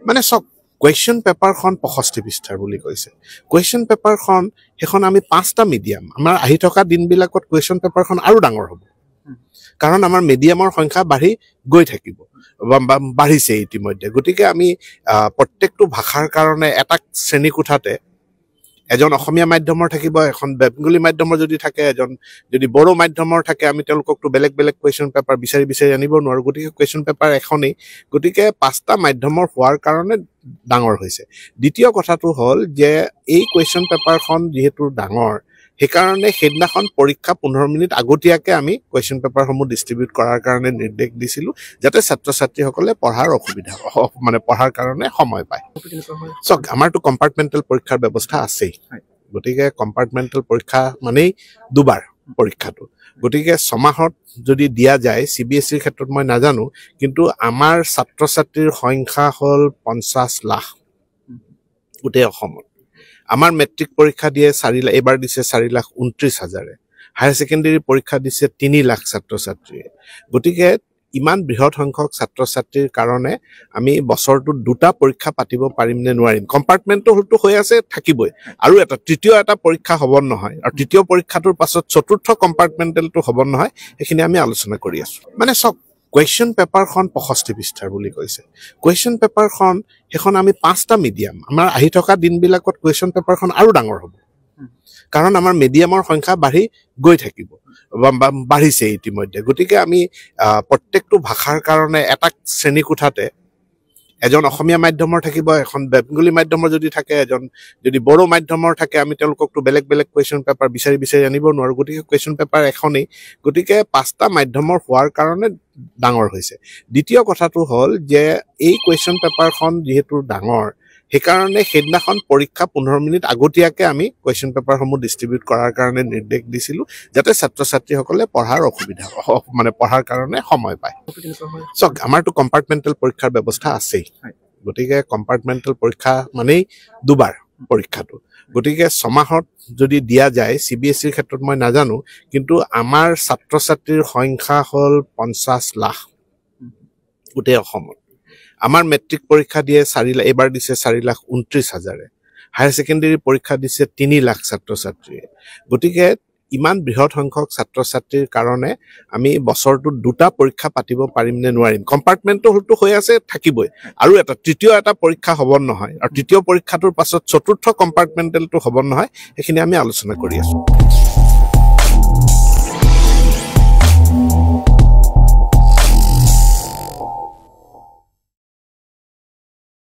মানে সব কুৱেশ্যন পেপাৰখন 65 পৃষ্ঠাৰ বুলি কৈছে কুৱেশ্যন পেপাৰখন হেখন আমি 5টা মিডিয়াম আমাৰ আহি থকা দিনবিলাকত কুৱেশ্যন পেপাৰখন আৰু ডাঙৰ হ'ব কাৰণ আমাৰ মিডিয়ামৰ সংখ্যা বাঢ়ি গৈ থাকিব বাঢ়িছে ইতিমধ্যে গতিকে আমি প্ৰত্যেকটো ভাষাৰ কাৰণে এটা শ্ৰেণী কোঠাতে এজন অসমীয়া মাধ্যমৰ থাকিব এখন বেংগলী মাধ্যমৰ যদি থাকে এজন যদি বড়ো মাধ্যমৰ থাকে আমি তেওঁলোককটো বেলেগ বেলেগ কুৱেশ্যন পেপাৰ বিচাৰি আনিব নোৱাৰো গতিকে কুৱেশ্যন পেপাৰ এখনেই গতিকে 5টা মাধ্যমৰ হোৱাৰ কাৰণে ডাঙৰ হৈছে দ্বিতীয় কথাটো হ'ল যে এই কুৱেশ্যন পেপাৰখন যেহেতু ডাঙৰ সেইকাৰণে সেইদিনাখন পৰীক্ষা 15 মিনিট আগতীয়াকে আমি কুৱেশ্যন পেপাৰসমূহ ডিষ্ট্ৰিবিউট কৰাৰ কাৰণে নিৰ্দেশ দিছিলো যাতে ছাত্ৰ ছাত্ৰীসকলে পঢ়াৰ অসুবিধা মানে পঢ়াৰ কাৰণে সময় পায় সক আমাৰটো কম্পাৰ্টমেণ্টেল পৰীক্ষাৰ ব্যৱস্থা আছেই গতিকে কম্পাৰ্টমেণ্টেল পৰীক্ষা মানেই দুবাৰ পৰীক্ষাটো গতিকে 6 মাহত যদি দিয়া যায় CBSEৰ ক্ষেত্ৰত মই নাজানো কিন্তু আমাৰ ছাত্ৰ ছাত্ৰীৰ সংখ্যা হ'ল 50 লাখ গোটেই অসমত আমাৰ মেট্ৰিক পৰীক্ষা দিয়ে 4 লাখ এবাৰ দিছে 4,29,000 হায়াৰ সেকেন্ডাৰী পৰীক্ষা দিছে 3 লাখ ছাত্ৰ ছাত্ৰীয়ে গতিকে ইমান বৃহৎ সংখ্যক ছাত্ৰ ছাত্ৰীৰ কাৰণে আমি বছৰটো দুটা পৰীক্ষা পাতিব পাৰিম নে নোৱাৰিম কম্পাৰ্টমেণ্টটো হলটো হৈ আছে থাকিবই আৰু এটা তৃতীয় এটা পৰীক্ষা হ'ব নহয় আৰু তৃতীয় পৰীক্ষাটোৰ পাছত চতুৰ্থ কম্পাৰ্টমেণ্টেলটো হ'ব নহয় এখিনি আমি আলোচনা কৰি আছো মানে সব কুৱেশ্যন পেপাৰখন 65 পৃষ্ঠাৰ বুলি কৈছে কুৱেশ্যন পেপাৰখন হেখন আমি 5টা মিডিয়াম আমাৰ আহি থকা দিনবিলাকত কুৱেশ্যন পেপাৰখন আৰু ডাঙৰ হ'ব কাৰণ আমাৰ মিডিয়ামৰ সংখ্যা বাঢ়ি গৈ থাকিব বাঢ়িছে ইতিমধ্যে গতিকে আমি প্ৰত্যেকটো ভাষাৰ কাৰণে এটা শ্ৰেণী কোঠাতে এজন অসমীয়া মাধ্যমৰ থাকিব এখন বেংগলী মাধ্যমৰ যদি থাকে এজন যদি বড়ো মাধ্যমৰ থাকে আমি তেওঁলোককটো বেলেগ বেলেগ কুৱেশ্যন পেপাৰ বিচাৰি আনিব নোৱাৰো গতিকে কুৱেশ্যন পেপাৰ এখনেই গতিকে 5টা মাধ্যমৰ হোৱাৰ কাৰণে ডাঙৰ হৈছে দ্বিতীয় কথাটো হ'ল যে এই কুৱেশ্যন পেপাৰখন যেহেতু ডাঙৰ সেইকাৰণে সেইদিনাখন পৰীক্ষা 15 মিনিট আগতীয়াকে আমি কুৱেশ্যন পেপাৰসমূহ ডিষ্ট্ৰিবিউট কৰাৰ কাৰণে নিৰ্দেশ দিছিলো যাতে ছাত্ৰ ছাত্ৰীসকলে পঢ়াৰ অসুবিধা মানে পঢ়াৰ কাৰণে সময় পায় সক আমাৰটো কম্পাৰ্টমেণ্টেল পৰীক্ষাৰ ব্যৱস্থা আছেই গতিকে কম্পাৰ্টমেণ্টেল পৰীক্ষা মানেই দুবাৰ পৰীক্ষাটো গতিকে 6 মাহত যদি দিয়া যায় CBSEৰ ক্ষেত্ৰত মই নাজানো কিন্তু আমাৰ ছাত্ৰ ছাত্ৰীৰ সংখ্যা হ'ল 50 লাখ গোটেই অসমত আমাৰ মেট্ৰিক পৰীক্ষা দিয়ে 4 লাখ এবাৰ দিছে 4,29,000 হায়াৰ সেকেন্ডাৰী পৰীক্ষা দিছে 3 লাখ ছাত্ৰ ছাত্ৰীয়ে গতিকে ইমান বৃহৎ সংখ্যক ছাত্ৰ ছাত্ৰীৰ কাৰণে আমি বছৰটো দুটা পৰীক্ষা পাতিব পাৰিম নে নোৱাৰিম কম্পাৰ্টমেণ্টটো হলটো হৈ আছে থাকিবই আৰু এটা তৃতীয় এটা পৰীক্ষা হ'ব নহয় আৰু তৃতীয় পৰীক্ষাটোৰ পাছত চতুৰ্থ কম্পাৰ্টমেণ্টেলটো হ'ব নহয় এখিনি আমি আলোচনা কৰি আছো